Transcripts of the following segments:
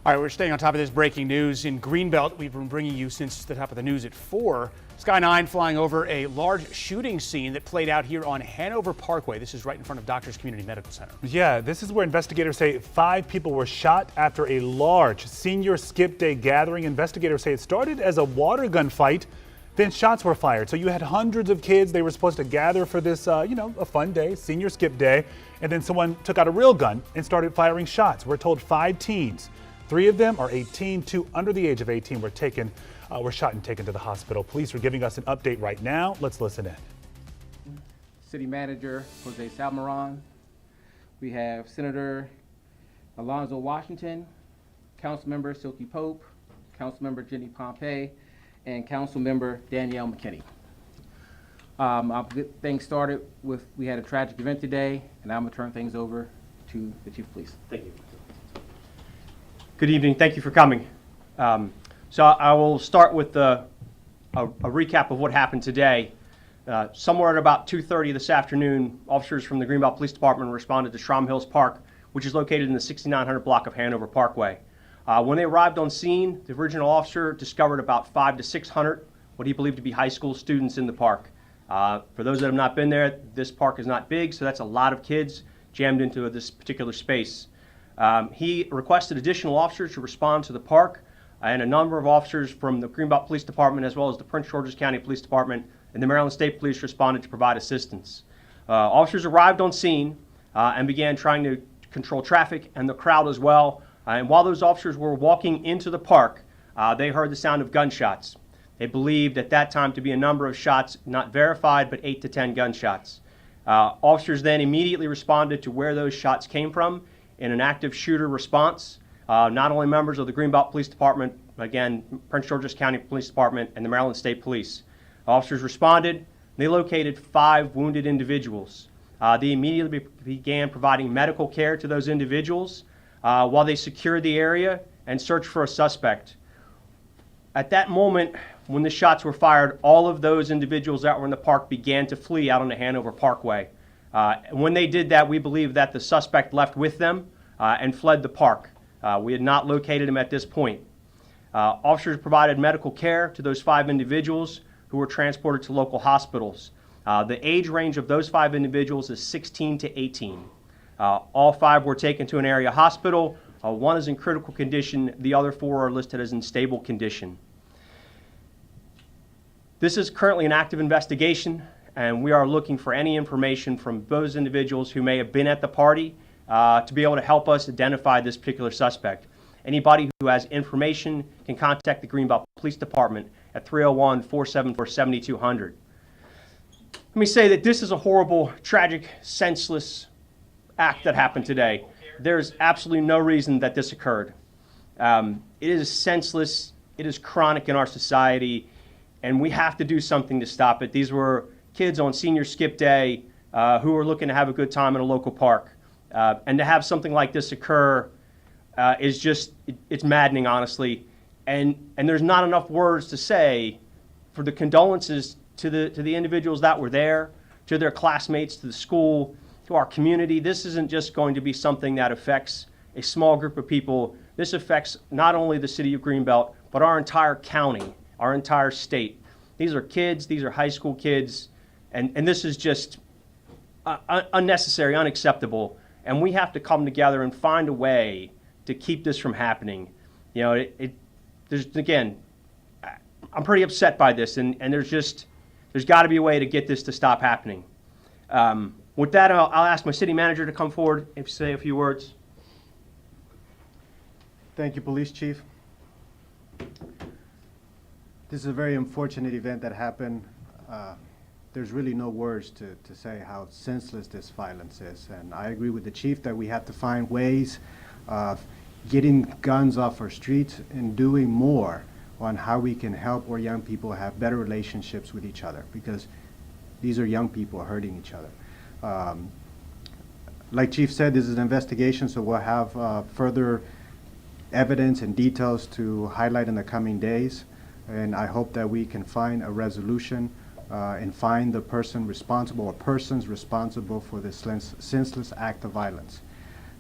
All right, we're staying on top of this breaking news in Greenbelt. We've been bringing you since the top of the news at 4. Sky 9 flying over a large shooting scene that played out here on Hanover Parkway. This is right in front of Doctors Community Medical Center. Yeah, this is where investigators say 5 people were shot after a large senior skip day gathering. Investigators say it started as a water gun fight, then shots were fired. So you had hundreds of kids. They were supposed to gather for this, a fun day, senior skip day. And then someone took out a real gun and started firing shots. We're told 5 teens. 3 of them are 18, 2 under the age of 18 were shot and taken to the hospital. Police are giving us an update right now. Let's listen in. City Manager Jose Salmaron. We have Senator Alonzo Washington, Councilmember Silky Pope, Councilmember Jenny Pompey, and Councilmember Danielle McKinney. I'll get things started with, we had a tragic event today, and I'm gonna turn things over to the Chief of Police. Thank you. Good evening. Thank you for coming. So I will start with a recap of what happened today. Somewhere at about 2:30 this afternoon, officers from the Greenbelt Police Department responded to Shrum Hills Park, which is located in the 6900 block of Hanover Parkway. When they arrived on scene, the original officer discovered about 500 to 600 what he believed to be high school students in the park. For those that have not been there, this park is not big, so that's a lot of kids jammed into this particular space. He requested additional officers to respond to the park, and a number of officers from the Greenbelt Police Department, as well as the Prince George's County Police Department and the Maryland State Police responded to provide assistance. Officers arrived on scene and began trying to control traffic and the crowd as well. And while those officers were walking into the park, they heard the sound of gunshots. They believed at that time to be a number of shots, not verified, but 8 to 10 gunshots. Officers then immediately responded to where those shots came from in an active shooter response. Not only members of the Greenbelt Police Department, again, Prince George's County Police Department and the Maryland State Police. Officers responded. They located 5 wounded individuals. They immediately began providing medical care to those individuals while they secured the area and searched for a suspect. At that moment, when the shots were fired, all of those individuals that were in the park began to flee out on the Hanover Parkway. When they did that, we believe that the suspect left with them and fled the park. We had not located him at this point. Officers provided medical care to those 5 individuals who were transported to local hospitals. The age range of those 5 individuals is 16 to 18. All 5 were taken to an area hospital. 1 is in critical condition. The other 4 are listed as in stable condition. This is currently an active investigation, and we are looking for any information from those individuals who may have been at the party to be able to help us identify this particular suspect. Anybody who has information can contact the Greenbelt Police Department at 301-474-7200. Let me say that this is a horrible, tragic, senseless act that happened today. There's absolutely no reason that this occurred. It is senseless, it is chronic in our society, and we have to do something to stop it. These were kids on senior skip day who were looking to have a good time in a local park. And to have something like this occur is just, it's maddening, honestly. And there's not enough words to say for the condolences to the individuals that were there, to their classmates, to the school, to our community. This isn't just going to be something that affects a small group of people. This affects not only the city of Greenbelt, but our entire county, our entire state. These are kids, these are high school kids, and this is just unnecessary, unacceptable. And we have to come together and find a way to keep this from happening. You know, again, I'm pretty upset by this, and there's got to be a way to get this to stop happening. With that, I'll ask my city manager to come forward and say a few words. Thank you, Police Chief. This is a very unfortunate event that happened. There's really no words to say how senseless this violence is. And I agree with the chief that we have to find ways of getting guns off our streets and doing more on how we can help our young people have better relationships with each other, because these are young people hurting each other. Like Chief said, this is an investigation, so we'll have further evidence and details to highlight in the coming days. And I hope that we can find a resolution and find the person responsible or persons responsible for this senseless act of violence.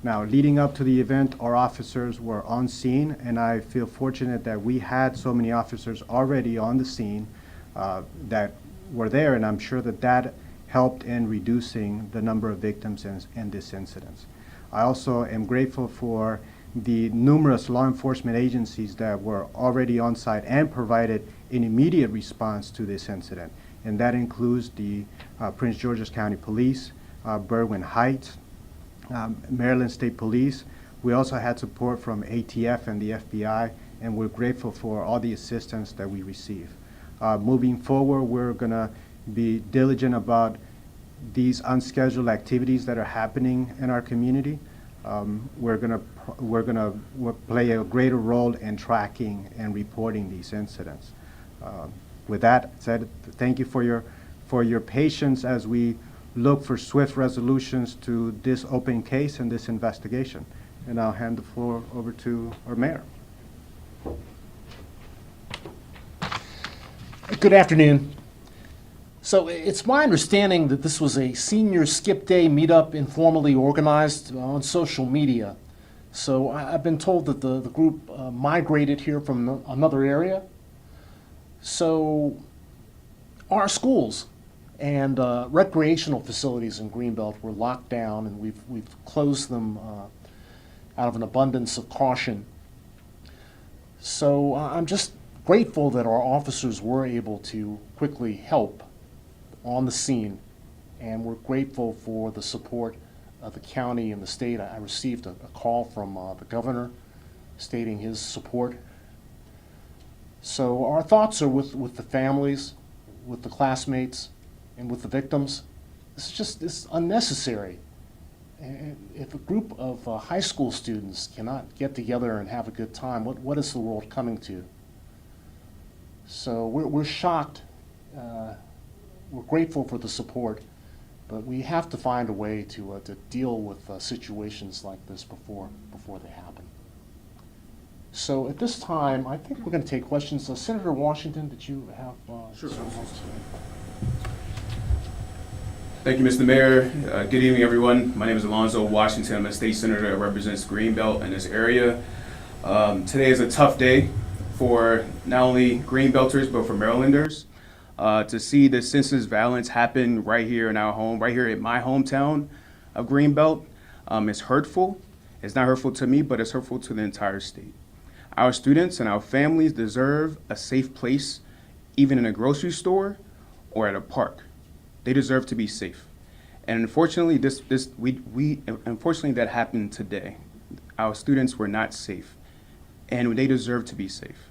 Now, leading up to the event, our officers were on scene, and I feel fortunate that we had so many officers already on the scene that were there, and I'm sure that that helped in reducing the number of victims in this incident. I also am grateful for the numerous law enforcement agencies that were already on site and provided an immediate response to this incident, and that includes the Prince George's County Police, Berwyn Heights, Maryland State Police. We also had support from ATF and the FBI, and we're grateful for all the assistance that we receive. Moving forward, we're going to be diligent about these unscheduled activities that are happening in our community. We're going to play a greater role in tracking and reporting these incidents. With that said, thank you for your patience as we look for swift resolutions to this open case and this investigation. And I'll hand the floor over to our mayor. Good afternoon. So it's my understanding that this was a senior skip day meetup informally organized on social media. So I've been told that the group migrated here from another area. So our schools and recreational facilities in Greenbelt were locked down, and we've closed them out of an abundance of caution. So I'm just grateful that our officers were able to quickly help on the scene, and we're grateful for the support of the county and the state. I received a call from the governor stating his support. So our thoughts are with the families, with the classmates, and with the victims. It's unnecessary. And if a group of high school students cannot get together and have a good time, what is the world coming to? So we're shocked. We're grateful for the support, but we have to find a way to deal with situations like this before they happen. So at this time, I think we're going to take questions. Senator Washington, did you have? Sure. Thank you, Mr. Mayor. Good evening, everyone. My name is Alonzo Washington. I'm a state senator that represents Greenbelt in this area. Today is a tough day for not only Greenbelters, but for Marylanders. To see the senseless violence happen right here in our home, right here in my hometown of Greenbelt, is hurtful. It's not hurtful to me, but it's hurtful to the entire state. Our students and our families deserve a safe place, even in a grocery store or at a park. They deserve to be safe. And unfortunately, unfortunately that happened today. Our students were not safe, and they deserve to be safe.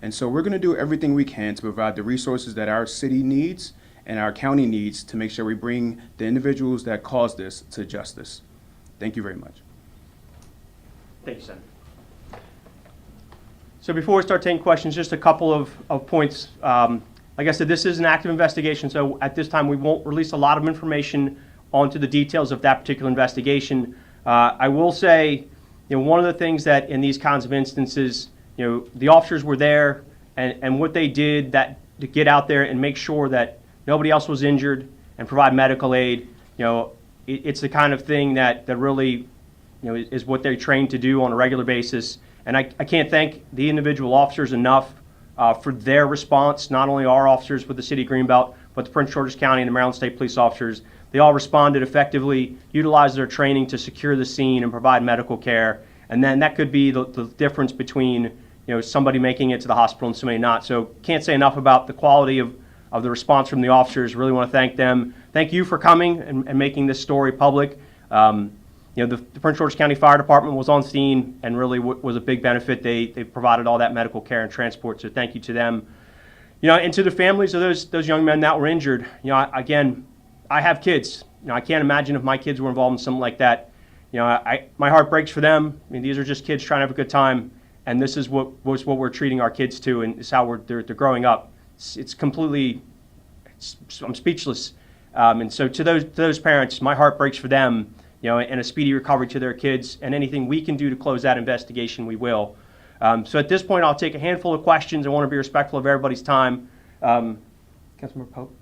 And so we're going to do everything we can to provide the resources that our city needs and our county needs to make sure we bring the individuals that caused this to justice. Thank you very much. Thank you, Senator. So before we start taking questions, just a couple of points. Like I said, this is an active investigation, so at this time we won't release a lot of information onto the details of that particular investigation. I will say, one of the things that in these kinds of instances, the officers were there, and what they did to get out there and make sure that nobody else was injured and provide medical aid, it's the kind of thing that really, is what they're trained to do on a regular basis. And I can't thank the individual officers enough for their response, not only our officers with the City of Greenbelt, but the Prince George's County and the Maryland State Police officers. They all responded effectively, utilized their training to secure the scene and provide medical care. And then that could be the difference between somebody making it to the hospital and somebody not. So can't say enough about the quality of the response from the officers. Really want to thank them. Thank you for coming and making this story public. The Prince George's County Fire Department was on scene and really was a big benefit. They provided all that medical care and transport, so thank you to them. And to the families of those young men that were injured. Again, I have kids. I can't imagine if my kids were involved in something like that. My heart breaks for them. These are just kids trying to have a good time, and this is what we're treating our kids to, and it's how they're growing up. It's completely. I'm speechless. And so to those parents, my heart breaks for them. And a speedy recovery to their kids, and anything we can do to close that investigation, we will. So at this point, I'll take a handful of questions. I want to be respectful of everybody's time. Councilmember Pope?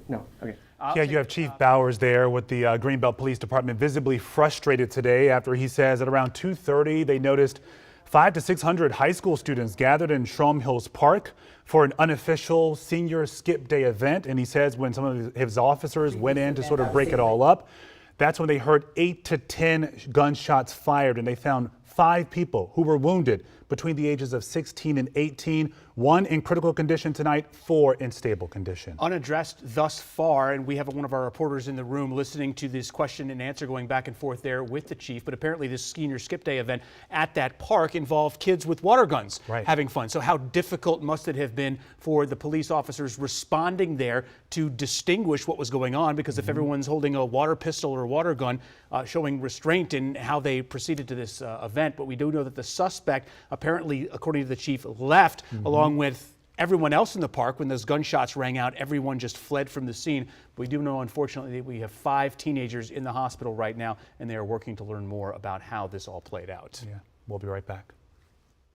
No? Okay. Yeah, you have Chief Bowers there with the Greenbelt Police Department visibly frustrated today after he says at around 2:30 they noticed 500 to 600 high school students gathered in Shrum Hills Park for an unofficial senior skip day event. And he says when some of his officers went in to sort of break it all up, that's when they heard 8 to 10 gunshots fired, and they found 5 people who were wounded between the ages of 16 and 18, 1 in critical condition tonight, 4 in stable condition. Unaddressed thus far, and we have one of our reporters in the room listening to this question and answer going back and forth there with the chief. But apparently this senior skip day event at that park involved kids with water guns having fun. So how difficult must it have been for the police officers responding there to distinguish what was going on? Because if everyone's holding a water pistol or a water gun, showing restraint in how they proceeded to this event. But we do know that the suspect apparently, according to the chief, left along with everyone else in the park. When those gunshots rang out, everyone just fled from the scene. We do know, unfortunately, that we have 5 teenagers in the hospital right now, and they are working to learn more about how this all played out. Yeah, we'll be right back.